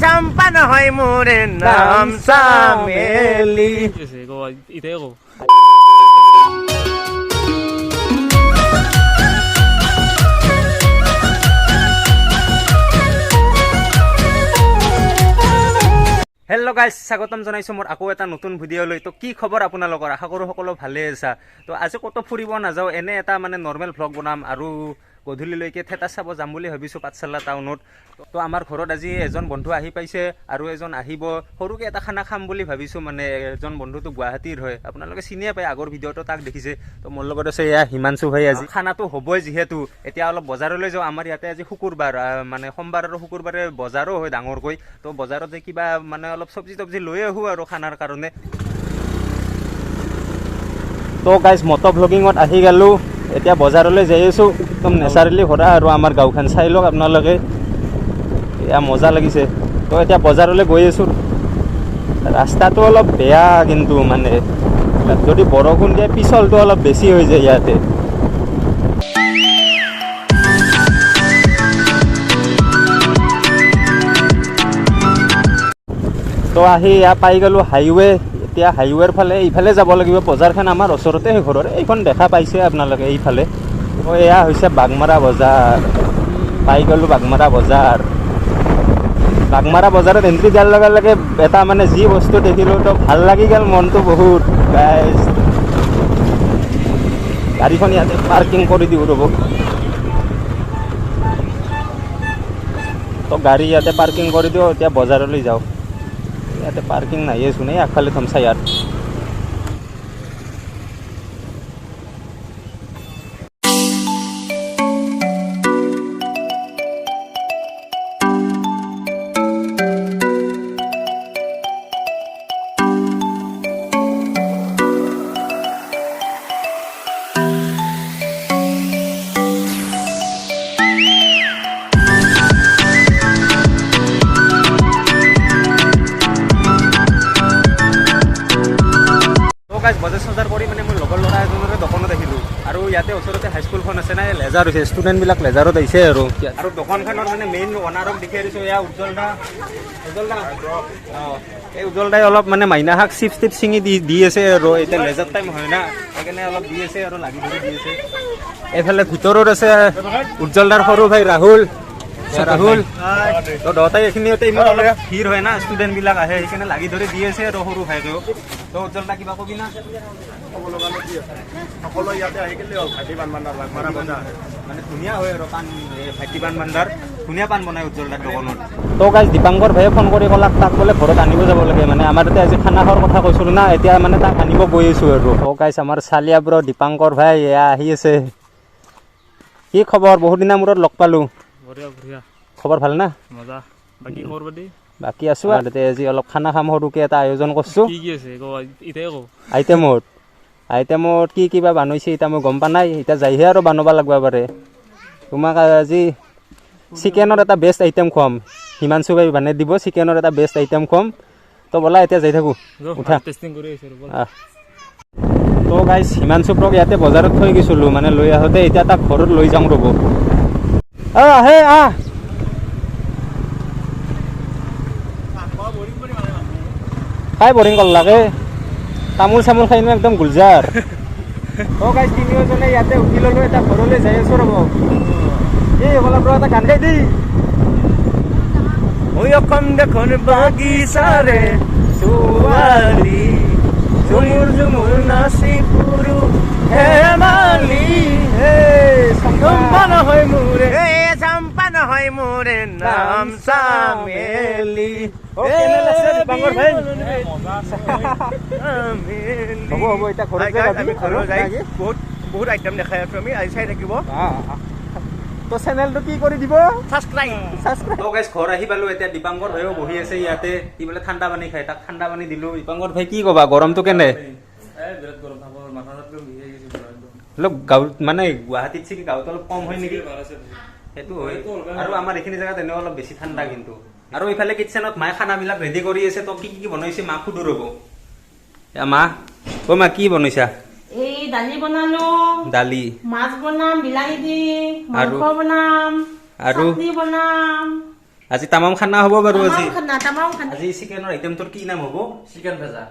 চাম্পা নহয় মোৰ নাম চামেলি। ইটাই কওঁ হেল্ল' গাইজ, স্বাগতম জনাইছোঁ মোৰ আকৌ এটা নতুন ভিডিঅ'লৈ। তো কি খবৰ আপোনালোকৰ? আশা কৰোঁ সকলো ভালে আছা। তো আজি ক'তো ফুৰিব নাযাওঁ, এনে এটা নৰ্মেল ভ্লগ বনাম আৰু গধূলিলৈকে থিয়েটাৰ চাব যাম বুলি ভাবিছোঁ পাঠশালা টাউনত। তো আমাৰ ঘৰত আজি এজন বন্ধু আহি পাইছে আৰু এজন আহিব। সৰুকৈ এটা খানা খাম বুলি ভাবিছোঁ। এজন বন্ধুটো গুৱাহাটীৰ হয়, আপোনালোকে চিনিয়ে পায়, আগৰ ভিডিঅ'টো তাক দেখিছে। তো মোৰ লগত আছে এয়া হিমাংশু ভাই। আজি খানাটো হ'বই, যিহেতু এতিয়া অলপ বজাৰলৈ যাওঁ। আমাৰ ইয়াতে আজি শুকুৰবাৰ, সোমবাৰ আৰু শুকুৰবাৰে বজাৰো হয় ডাঙৰকৈ। তো বজাৰত যে কিবা অলপ চব্জি তব্জি লৈ আহোঁ আৰু খানাৰ কাৰণে। তো গাইজ, মটো ভ্লগিঙত আহি গ'লোঁ। এতিয়া বজাৰলৈ যাই আছোঁ, একদম নেচাৰেলি ভৰা আৰু আমাৰ গাঁওখন চাই লওক আপোনালোকে, এয়া মজা লাগিছে। তো এতিয়া বজাৰলৈ গৈ আছোঁ। ৰাস্তাটো অলপ বেয়া, কিন্তু যদি বৰষুণ দিয়ে পিছলটো অলপ বেছি হৈ যায় ইয়াতে। তো আহি ইয়াত পাই গ'লোঁ হাইৱে। এতিয়া হাইৱেৰ ফালে এইফালে যাব লাগিব। বজাৰখন আমাৰ ওচৰতে ঘৰৰ, এইখন দেখা পাইছে আপোনালোকে এইফালে। তো এয়া হৈছে বাগমাৰা বজাৰ। পাই গ'লোঁ বাগমাৰা বজাৰ। বাগমাৰা বজাৰত এণ্ট্ৰি দিয়াৰ লগে লগে এটা যি বস্তু দেখিলোঁ, তো ভাল লাগি গ'ল মনটো বহুত। গাইজ, গাড়ীখন ইয়াতে পাৰ্কিং কৰি দিওঁ ৰ'ব। তো গাড়ী ইয়াতে পাৰ্কিং কৰি দিওঁ, এতিয়া বজাৰলৈ যাওঁ। ইয়াতে পাৰ্কিং নাইয়েচোন, এই আগফালে থমচা ইয়াত। বজাৰ চজাৰ কৰি মোৰ লগৰ ল'ৰা এজনৰে দোকানত আহিলোঁ। আৰু ইয়াতে ওচৰতে হাইস্কুলখন আছে না, লেজাৰ হৈছে, ষ্টুডেণ্টবিলাক লেজাৰত আহিছে। আৰু দোকানখনৰ মেইন অনাৰক দেখি আহিছোঁ, এয়া উজ্জ্বল দা। অঁ, এই উজ্জ্বল দাই অলপ মাইনা শাক চিপছ টিপছ ছিঙি দি আছে আৰু। এতিয়া লেজাৰ টাইম হয় না, সেইকাৰণে অলপ দি আছে আৰু লাগি ধৰি দি আছে। এইফালে ভিতৰত আছে উজ্জ্বল দাৰ সৰু ভাই ৰাহুল। তো দুটাই এইখিনিতে ইমান অলপ ভিৰ হয় না, ষ্টুডেণ্টবিলাক আহে, সেইকাৰণে লাগি ধৰি দি আছে আৰু সৰু ভাইটো। তো উজ্জ্বল দা কিবা কবি না? সকলো ইয়াতে আহি গ'লে হ'ল। ভাইটি পাণ ভাণ্ডাৰ বাগমাৰা বজাৰ ধুনীয়া হয় আৰু পাণ, ভাইটি পাণ ভাণ্ডাৰ ধুনীয়া পাণ বনায় উজ্জ্বল দাৰ দোকানত। তো গাইজ, দীপাংকৰ ভাইয়ে ফোন কৰি ক'লাক তাক বোলে ঘৰত আনিব যাব লাগে। আমাৰ তাতে আজি খানা খোৱাৰ কথা কৈছিলোঁ না, এতিয়া তাক আনিব গৈ আছোঁ আৰু। তো গাইজ, আমাৰ চালিয়া ব্ৰ দীপাংকৰ ভাই এয়া আহি আছে। কি খবৰ? বহুত দিনৰ মূৰত লগ পালোঁ। খবৰ ভাল না? মজা। বাকী খবৰ পাতি? বাকী আছোঁ আৰু। তাতে আজি অলপ খানা খাম, সৰুকৈ এটা আয়োজন কৰিছোঁ। কি আছে ইটাই কওঁ। আইটেমত কি কিবা বনাইছে এতিয়া মই গম পোৱা নাই। এতিয়া যাইহে আৰু বনাব লাগিব পাৰে। তোমাক আজি চিকেনৰ এটা বেষ্ট আইটেম খুৱাম। হিমাংশু ভাই বনাই দিব চিকেনৰ এটা বেষ্ট আইটেম খুৱাম। তো ব'লা এতিয়া যাই থাকোঁ, উঠা। তো গাইজ, হিমাংশু ব্ৰক ইয়াতে বজাৰত থৈ গৈছিলোঁ, লৈ আহোঁতে। এতিয়া তাক ঘৰত লৈ যাওঁ ৰ'ব। আহে আহ। খাই বৰিং কল লাগে, তামোল চামোল খাই একদম গুলজাৰ। তো গাইজ, তিনিওজনে ইয়াতে উঠি ল'লোঁ, এটা ঘৰলৈ যাই আছোঁ ৰ'ব। এই অলপ ৰ এটা গান গাই দেই। ঐ অসম দেখোন বাগিচাৰে ছোৱালী, ঝুমুৰ ঝুমুৰ নাচি ফুৰো হেমালি। চম্পা নহয় মোৰে, চম্পা নহয় মোৰে নাম চামেলি। হ'ব এতিয়া ঘৰত যাই বহুত আইটেম দেখাই আছোঁ আমি, আজি চাই থাকিব। তো চেনেলটো কি কৰি দিব? ছাবস্ক্ৰাইব। ঘৰ আহি পালোঁ। এতিয়া দীপাংকৰ ভাইও বহি আছে ইয়াতে, সি বোলে ঠাণ্ডা পানী খায়, তাক ঠাণ্ডা পানী দিলোঁ। দীপাংকৰ ভাই কি ক'বা, গৰমটো কেনে? গাঁৱত গুৱাহাটীত চিকি গাঁৱত অলপ কম হয় নেকি? সেইটো হয়, আৰু আমাৰ এইখিনি জেগাত এনেও অলপ বেছি ঠাণ্ডা কিন্তু। আৰু ইফালে কিটচেনত মায়ে খানাবিলাক ৰেডি কৰি আছে। তো কি কি বনাইছে মাক সুধো ৰ'ব। মা, মা কি বনাইছা? এই দালি বনালো, দালি, মাছ বনাম বিলাহী দি, মাংস বনাম, আৰু চাটনি বনাম, আজি তামাম খানা হ'ব বাৰু আজি tamam khana. আজি চিকেনৰ আইটেমটোৰ কি নাম হ'ব চিকেন ভাজা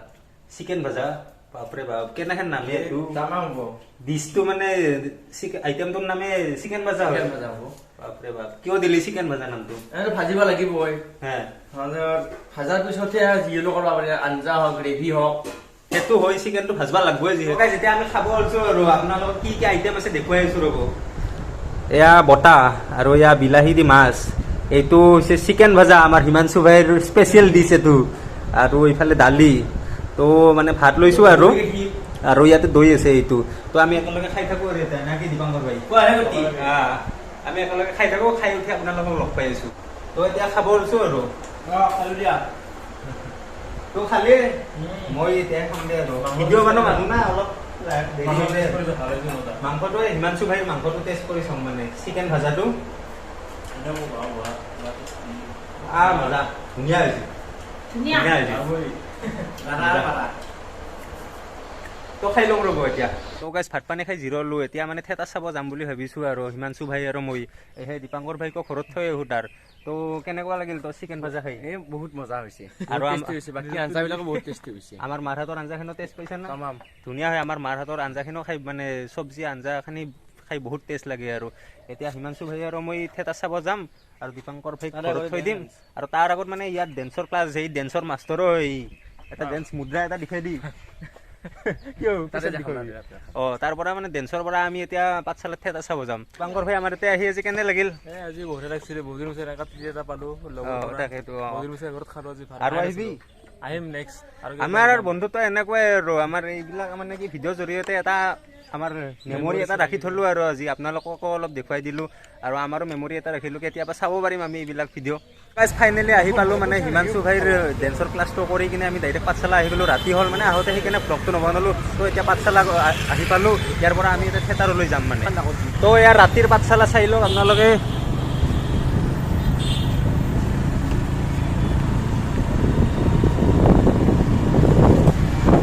চিকেন ভাজা বাপৰে বাপ কেনেহেন নামে এইটো তামাম হ'ব ডিছটো মানে আইটেমটোৰ নামে চিকেন ভাজা হয় চিকেন ভাজা হ'ব বাপৰে বাপ কিয় দিলি চিকেন ভাজা নামটো এইটো ভাজিব লাগিবই হে ভাজাৰ পিছতহে যিহেতু কৰিব পাৰি আঞ্জা হওক গ্ৰেভি হওক সেইটো হয় চিকেনটো ভাজবা লাগবই যিহেতু যেতিয়া আমি খাব ওলছো আৰু আপোনালোকক কি কি আইটেম আছে দেখুৱাই আছো ৰ'ব এয়া বটা আৰু এয়া বিলাহী দি মাছ এইটো হৈছে চিকেন ভাজা আমাৰ হিমাংশু ভাইৰ স্পেচিয়েল ডিছ এইটো আৰু এইফালে দালি তো মানে ভাত লৈছো আৰু ইয়াতে দৈ আছে এইটো তো আমি একেলগে খাই থাকো আৰু এটা নাকি দীপাংকৰ ভাই আমি একেলগে খাই থাকো খাই উঠি আপোনালোকক লগ পাই আছো তো এতিয়া খাব ওলছো আৰু খালো দিয়া তো খালি মই এতিয়া খাম দে আৰু ভিডিঅ' মানুহ না অলপ মাংসটো হিমাংশু ভাই মাংসটো টেষ্ট কৰি চাম মানে চিকেন ভাজাটো মজা ধুনীয়া হৈছে Dunia. তো খাই লওঁ ৰ'ব এতিয়া তো গাইছ ভাত পানী খাই জিৰলো এতিয়া মানে থিয়েটাৰ চাব যাম বুলি ভাবিছো আৰু হিমাংশু ভাই আৰু মই সেই দীপাংকৰ ভাইকো ঘৰত থৈ আহো তাৰ তো কেনেকুৱা লাগিল তো চিকেন ভাজা খাই বহুত মজা হৈছে আৰু বাকী আঞ্জাবিলাকো বহুত টেষ্টি হৈছে আমাৰ মাৰ হাতৰ আঞ্জাখিনিও টেষ্ট পাইছে না তামাম ধুনীয়া হয় আমাৰ মাৰ হাতৰ আঞ্জাখিনিও খাই মানে চব্জি আঞ্জাখিনি খাই বহুত টেষ্ট লাগে আৰু এতিয়া হিমাংশু ভাই আৰু মই থিয়েটাৰ চাব যাম আৰু দীপাংকৰ ভাইক ঘৰত থৈ দিম আৰু তাৰ আগত মানে ইয়াত ডেন্সৰ ক্লাছ সেই ডেন্সৰ মাষ্টৰো এটা ডেন্স মুদ্ৰা এটা দেখাই দি তাৰ পৰা মানে ডেন্সৰ পৰা আমি এতিয়া পাঠশালাত থিয়েটাৰ চাব যাম দীপাংকৰ ভাই আমাৰ এতিয়া আহি আজি কেনে লাগিল আজি বহুত লাগিছিলে বহুদিন হৈছে এটা পালো তাকেতো ঘৰত খালো আজি আৰু আহিবি আহিম নেক্সট আমাৰ বন্ধুত্ব এনেকুৱাই আৰু আমাৰ এইবিলাক মানে কি ভিডিঅ'ৰ জৰিয়তে এটা আমাৰ মেমৰি এটা ৰাখি থলো আৰু আজি আপোনালোককো অলপ দেখুৱাই দিলো আৰু আমাৰো মেমৰি এটা ৰাখিলো কেতিয়াবা চাব পাৰিম আমি এইবিলাক ভিডিঅ' ফাইনেলি আহি পালো মানে হিমাংশু ভাইৰ ডেন্সৰ ক্লাছটো কৰি কিনে আমি ডাইৰেক্ট পাঠশালা আহি গ'লো ৰাতি হ'ল মানে আহোঁতে সেইকাৰণে ব্লগটো নবনালো তো এতিয়া পাঠশালা আহি পালো ইয়াৰ পৰা আমি এতিয়া থিয়েটাৰলৈ যাম মানে তো ইয়াৰ ৰাতিৰ পাঠশালা চাই লওক আপোনালোকে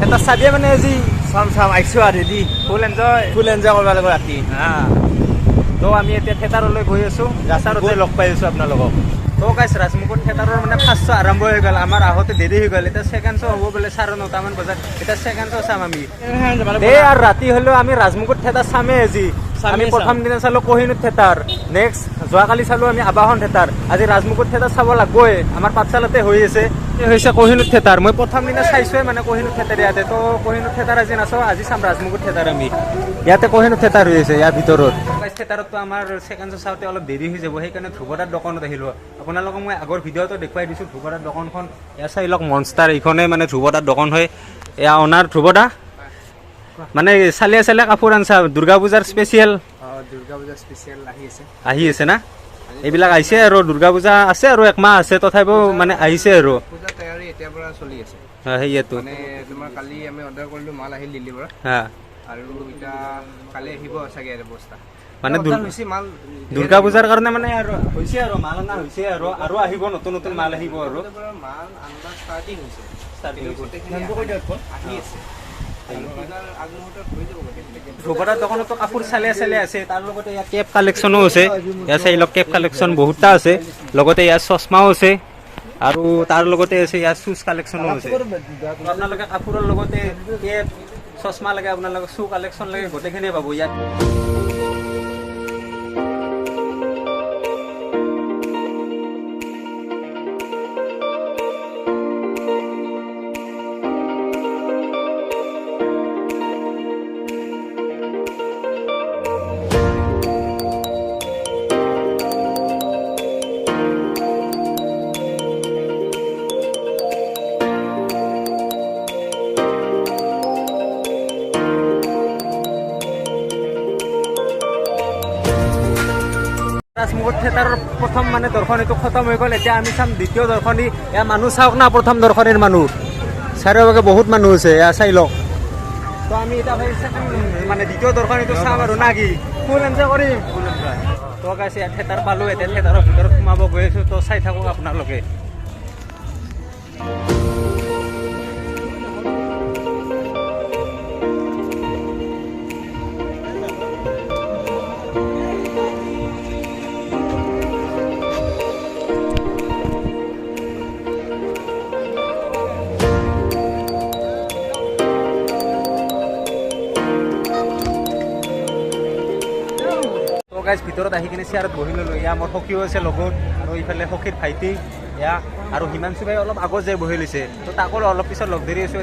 এটা চাবিয়ে মানে আজি চাম আহিছো আৰু দি ফুল এনজয় কৰিব লাগিব ৰাতি তো আমি এতিয়া থিয়েটাৰলৈ গৈ আছো ৰাস্তাতে লগ পাই আছো আপোনালোকক তো গাইছ ৰাজমুকুট থিয়েটাৰৰ মানে ফাৰ্ষ্ট শ্ব' আৰম্ভ হৈ গ'ল আমাৰ আহোঁতে দেৰি হৈ গ'ল এতিয়া ছেকেণ্ড শ্ব' হ'ব বোলে 9:30 বজাত এতিয়া ছেকেণ্ড শ্ব' চাম আমি আৰু ৰাতি হ'লেও আমি ৰাজমুকুট থিয়েটাৰ চামেই আজি আমি প্ৰথম দিনা চালো কোহিনুৰ থিয়েটাৰ নেক্সট যোৱাকালি চালো আমি আবাহন থিয়েটাৰ আজি ৰাজমুকুট থিয়েটাৰ চাব লাগবই আমাৰ পাঠশালাতে হৈ আছে হৈছে কোহিনুৰ থিয়েটাৰ মই প্ৰথম দিনা চাইছোৱে মানে কোহিনুৰ থিয়েটাৰ ইয়াতে তো কোহিনুৰ থিয়েটাৰ আজি নাচাওঁ আজি চাম ৰাজমুকুট থিয়েটাৰ আমি ইয়াতে কোহিনুৰ থিয়েটাৰ হৈ আছে ইয়াৰ ভিতৰত থিয়েটাৰততো আমাৰ ছেকেণ্ড শ্ব' চাওঁতে অলপ দেৰি হৈ যাব সেইকাৰণে ধ্ৰুৱদাৰ দোকানত আহিলোঁ আপোনালোকক মই আগৰ ভিডিঅ'টো দেখুৱাই দিছোঁ ধ্ৰুৱদাৰ দোকানখন এয়া চাই লওক মনষ্টাৰ এইখনে মানে ধ্ৰুৱদাৰ দোকান হয় এয়া অনাৰ ধ্ৰুৱদা মানে চালিয়া চালিয়া কাপোৰ আনছা দুৰ্গা পূজাৰ স্পেচিয়েল আহি আছে না এইবিলাক আহিছে আৰু দুৰ্গা পূজা আছে আৰু একমাহ আছে তথাপিও মানে আহিছে আৰু এতিয়াৰ পৰা চলি আছে সেয়াটো মানে তোমাৰ কালি আমি অৰ্ডাৰ কৰিলো মাল আহিল দিল্লীৰ পৰা আৰু এতিয়া কালি আহিব চাগে বস্তা মানে মাল দুৰ্গা পূজাৰ কাৰণে মানে আৰু হৈছে আৰু মাল অনা হৈছে আৰু আহিব নতুন নতুন মাল আহিব আৰু মাল আনবা ষ্টাৰ্টিং হৈছে আহি আছে ধ্ৰুৱদাৰ দোকানতো কাপোৰ চালিয়া চালিয়া আছে তাৰ লগতে ইয়াত কেপ কালেকশ্যনো আছে ইয়াত চাই লওক কেপ কালেকশ্যন বহুতটা আছে লগতে ইয়াত চশমাও আছে আৰু তাৰ লগতে আছে ইয়াত শ্বুজ কালেকশ্যনো আছে আপোনালোকে কাপোৰৰ লগতে কেপ চশমা লাগে আপোনালোকে শ্বু কালেকশ্যন লাগে গোটেইখিনিয়ে পাব ইয়াত ৰাজমুকুট থিয়েটাৰৰ প্ৰথম মানে দৰ্শনীটো খতম হৈ গ'ল এতিয়া আমি চাম দ্বিতীয় দৰ্শনী এয়া মানুহ চাওক না প্ৰথম দৰ্শনীৰ মানুহ চাৰিওভাগে বহুত মানুহ আছে এয়া চাই লওক তো আমি এতিয়া মানে দ্বিতীয় দৰ্শনীটো চাম আৰু না কি ফুল এনজয় কৰিম তো গাইছে ইয়াত থিয়েটাৰ পালোঁ এতিয়া থিয়েটাৰৰ ভিতৰত সোমাব গৈ আছোঁ তো চাই থাকক আপোনালোকে গাইজ ভিতৰত আহি কিনে চেয়াৰত বহি ল'লোঁ। এয়া মোৰ সখীও আছে লগত, আৰু ইফালে সখীৰ ভাইটি এয়া, আৰু হিমাংশু ভাই অলপ আগত যাই বহি লৈছে। তো তাকো অলপ পিছত লগ ধৰি আছোঁ।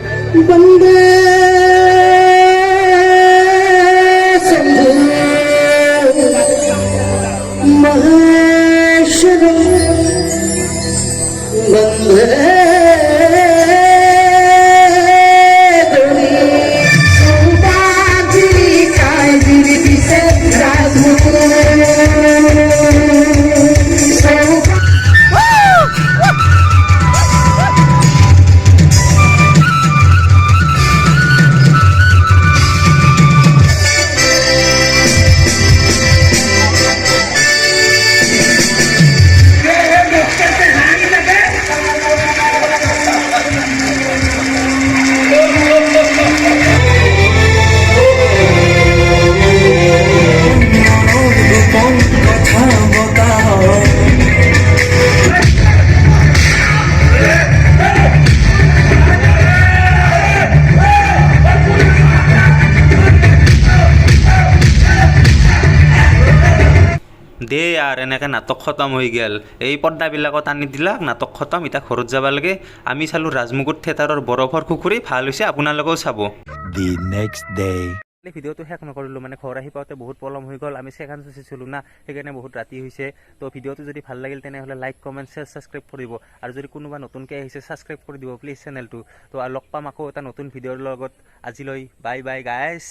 দে আৰু এনেকৈ নাটক খতম হৈ গ'ল। এই পৰ্দাবিলাকত আনি দিলাক, নাটক খতম, এতিয়া ঘৰত যাব লাগে। আমি চালোঁ ৰাজমুকুট থিয়েটাৰৰ বৰফৰ পুখুৰী, ভাল হৈছে, আপোনালোকেও চাব। The next day. ভিডিঅ'টো শেষ নকৰিলোঁ, মানে ঘৰ আহি পাওঁতে বহুত পলম হৈ গ'ল। আমি ছেকেণ্ড শ্ব'ত চাইছিলোঁ না, সেইকাৰণে বহুত ৰাতি হৈছে। তো ভিডিঅ'টো যদি ভাল লাগিল তেনেহ'লে লাইক, কমেণ্ট, শ্বেয়াৰ, ছাবস্ক্ৰাইব কৰিব। আৰু যদি কোনোবা নতুনকৈ আহিছে ছাবস্ক্ৰাইব কৰি দিব প্লিজ চেনেলটো। তো লগ পাম আকৌ এটা নতুন ভিডিঅ'ৰ লগত। আজিলৈ বাই বাই গাইছ।